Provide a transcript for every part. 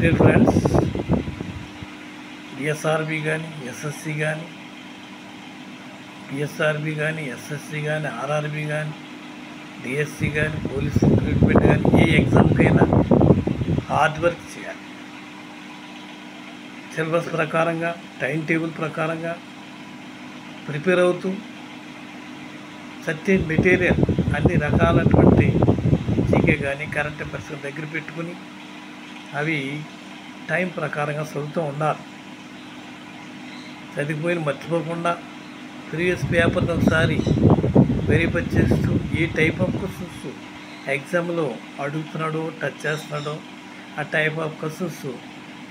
Dear friends, డిఎస్ఆర్బి కానీ SSC కానీ పిఎస్ఆర్బి కానీ ఎస్ఎస్సి కానీ ఆర్ఆర్బి కానీ డిఎస్సి కానీ పోలీస్ రిక్రూట్మెంట్ కానీ ఏ ఎగ్జామ్కైనా హార్డ్ వర్క్ చేయాలి. సిలబస్ ప్రకారంగా టైం టేబుల్ ప్రకారంగా ప్రిపేర్ అవుతూ సర్టెన్ మెటీరియల్ అన్ని రకాలటువంటి జీకే కానీ కరెంట్ అఫైర్స్ దగ్గర పెట్టుకుని అవి టైం ప్రకారంగా చదువుతూ ఉండాలి. చదివిపోయిన మర్చిపోకుండా ప్రీవియస్ పేపర్ని ఒకసారి వెరిఫై చేస్తూ ఏ టైప్ ఆఫ్ క్వశ్చన్స్ ఎగ్జామ్లో అడుగుతున్నాడో టచ్ చేస్తున్నాడో ఆ టైప్ ఆఫ్ క్వశ్చన్స్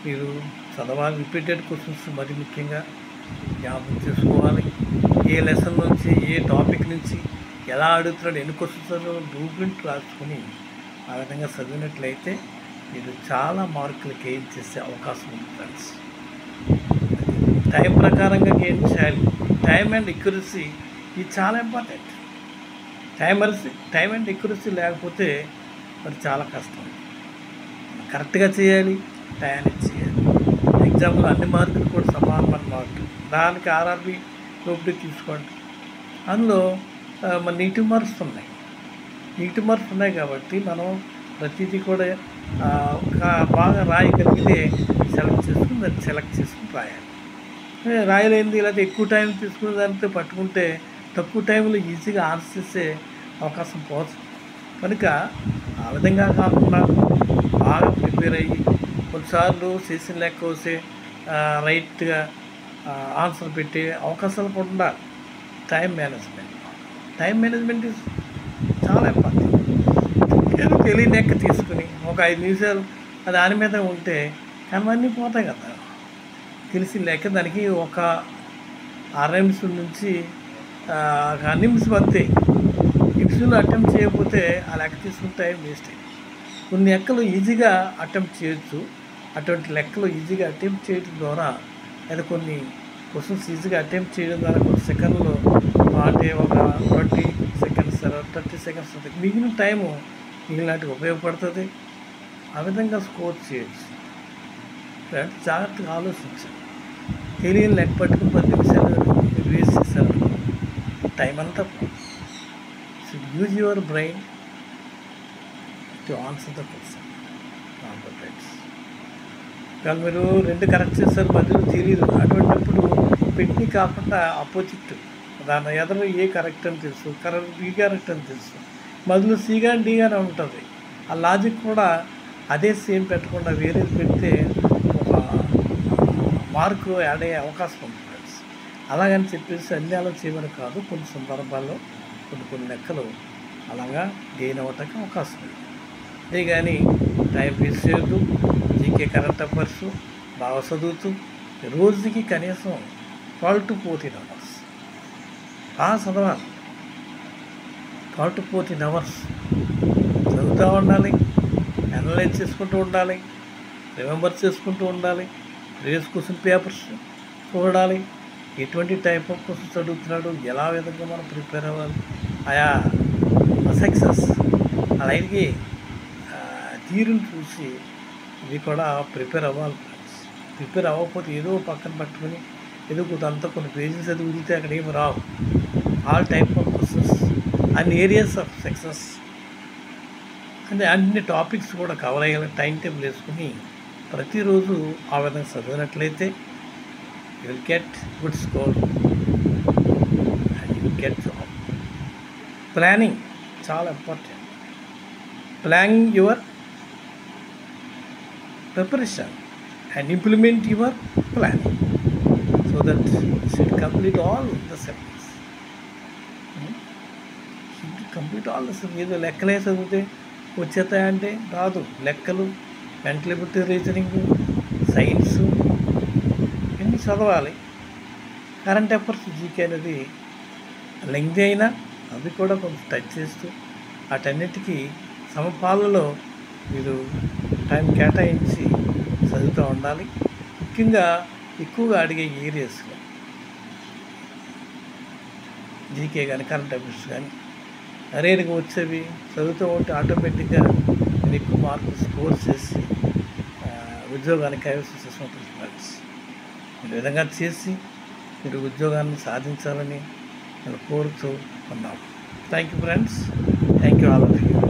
మీరు చదవాలి. రిపీటెడ్ క్వశ్చన్స్ మరి ముఖ్యంగా జ్ఞాపకం చేసుకోవాలి. ఏ లెసన్ నుంచి ఏ టాపిక్ నుంచి ఎలా అడుగుతున్నాడు ఎన్ని క్వశ్చన్స్ బ్లూ ప్రింట్ రాసుకొని ఆ విధంగా చదివినట్లయితే మీరు చాలా మార్కులు గెయిన్ చేసే అవకాశం ఉంది ఫ్రెండ్స్. టైం ప్రకారంగా గెయిన్ చేయాలి. టైం అండ్ ఎక్యురసీ ఇది చాలా ఇంపార్టెంట్. టైం అండ్ ఎక్యురసీ లేకపోతే మరి చాలా కష్టం. కరెక్ట్గా చేయాలి, టైంకి చేయాలి. ఎగ్జామ్లో అన్ని మార్కులు కూడా సమానమైన మార్కులు. దానికి ఆర్ఆర్బి లోపలి తీసుకోండి. అందులో మన నెగిటివ్ మార్క్స్ ఉన్నాయి. నెగిటివ్ మార్క్స్ ఉన్నాయి కాబట్టి మనం ప్రతిదీ కూడా బాగా రాయగలిగితే సెలెక్ట్ చేసుకుని రాయాలి. రాయలేనిది లేకపోతే ఎక్కువ టైం తీసుకునే దానితో పట్టుకుంటే తక్కువ టైంలో ఈజీగా ఆన్సర్ చేసే అవకాశం పోవచ్చు. కనుక ఆ విధంగా కాకుండా బాగా ప్రిపేర్ అయ్యి కొన్నిసార్లు చేసిన లెక్క వస్తే రైట్గా ఆన్సర్ పెట్టే అవకాశాలు కూడా ఉండాలి. టైం మేనేజ్మెంట్ ఇస్ చాలా ఇంపార్టెంట్. ఏదో తెలియని లెక్క తీసుకుని ఒక 5 నిమిషాలు దాని మీద ఉంటే అన్నీ పోతాయి కదా. తెలిసిన లెక్క దానికి ఒక 6 నిమిషం నుంచి 1 నిమిషం అంతే. నిమిషంలో అటెంప్ట్ చేయకపోతే ఆ లెక్క తీసుకుని టైం వేస్ట్ అయ్యింది. కొన్ని లెక్కలు ఈజీగా అటెంప్ట్ చేయొచ్చు. అటువంటి లెక్కలు ఈజీగా అటెంప్ట్ చేయడం ద్వారా లేదా కొన్ని క్వశ్చన్స్ ఈజీగా అటెంప్ట్ చేయడం ద్వారా కొన్ని సెకండ్లో అంటే ఒక 20 సెకండ్స్ 30 సెకండ్స్ మిగిలిన టైము మిగిలినట్టు ఉపయోగపడుతుంది. ఆ విధంగా స్కోర్ చేయొచ్చు. ఫ్రెండ్స్ జాగ్రత్తగా ఆలోచించాలి. తెలియని లెక్క పట్టుకుని 10 నిమిషాలు వేస్ట్ చేశారు, టైం అంతా should use your brain to answer the question. Friends కానీ మీరు 2 కరెక్ట్ చేస్తారు, మధ్యలో తెలియదు. అటువంటిప్పుడు పెట్టి కాకుండా అపోజిట్ దాని ఎదురు ఏ కరెక్ట్ అని తెలుసు, బి కరెక్ట్ అని తెలుసు, మధ్యలో సి కానీ డి కానీ ఉంటుంది. ఆ లాజిక్ కూడా అదే సేమ్ పెట్టకుండా వేరేది పెడితే ఒక మార్కు యాడ్ అయ్యే అవకాశం ఉంది ఫ్రెండ్స్. అలాగని చెప్పేసి అన్ని అలా చేయమని కాదు. కొన్ని సందర్భాల్లో కొన్ని లెక్కలు అలాగా గెయిన్ అవ్వటానికి అవకాశం ఉంది. అదే కానీ టైం వేస్ట్ చేయొద్దు. జీకే కరెంట్ అఫైర్స్ బాగా చదువుతూ రోజుకి కనీసం 12 to 14 అవర్స్ బాగా చదవాలి. 12 to 14 అవర్స్ చదువుతూ ఉండాలి, అనలైజ్ చేసుకుంటూ ఉండాలి, రిమెంబర్ చేసుకుంటూ ఉండాలి, ప్రీవియస్ క్వశ్చన్ పేపర్స్ చూడాలి, ఎటువంటి టైప్ ఆఫ్ క్వశ్చన్స్ చదువుతున్నాడు, ఎలా విధంగా మనం ప్రిపేర్ అవ్వాలి, ఆయా సక్సెస్ అలాగే తీరును చూసి ఇది కూడా ప్రిపేర్ అవ్వాలి ఫ్రెండ్స్. ప్రిపేర్ అవ్వకపోతే ఏదో పక్కన పట్టుకొని ఏదో కొంత కొన్ని పేజెస్ అది వదిలితే అక్కడ ఏమి రావు. ఆల్ టైప్ ఆఫ్ క్వశ్చన్స్ అన్ని ఏరియాస్ ఆఫ్ సక్సెస్ అంటే అన్ని టాపిక్స్ కూడా కవర్ అయ్యేలా టైం టేబుల్ వేసుకుని ప్రతిరోజు ఆ విధంగా చదివినట్లయితే you will get good score and you will get job. Planning చాలా important. Planning your preparation and implement your planning so that you should complete all the subjects. ఏదో లెక్కలే చదివితే వచ్చేస్తాయంటే రాదు. లెక్కలు, మెంటల్ ఎబిలిటీ, రీజనింగ్, సైన్స్ ఇవన్నీ చదవాలి. Current affairs GK అనేది lengthy అయినా అవి కూడా కొంచెం టచ్ చేస్తూ వాటన్నిటికీ సమపాలలో మీరు టైం కేటాయించి చదువుతూ ఉండాలి. ముఖ్యంగా ఎక్కువగా అడిగే ఏరియాస్లో జీకే కానీ కరెంట్ అఫైర్స్ కానీ రేరుగా వచ్చేవి చదువుతూ ఉంటే ఆటోమేటిక్గా నేను ఎక్కువ మార్కులు స్కోర్ చేసి ఉద్యోగాన్ని కైవసం చేసుకుంటుంది ఫ్రెండ్స్. ఈ విధంగా చేసి మీరు ఉద్యోగాన్ని సాధించాలని నేను కోరుతూ ఉన్నాను. Thank you friends. Thank you all of you.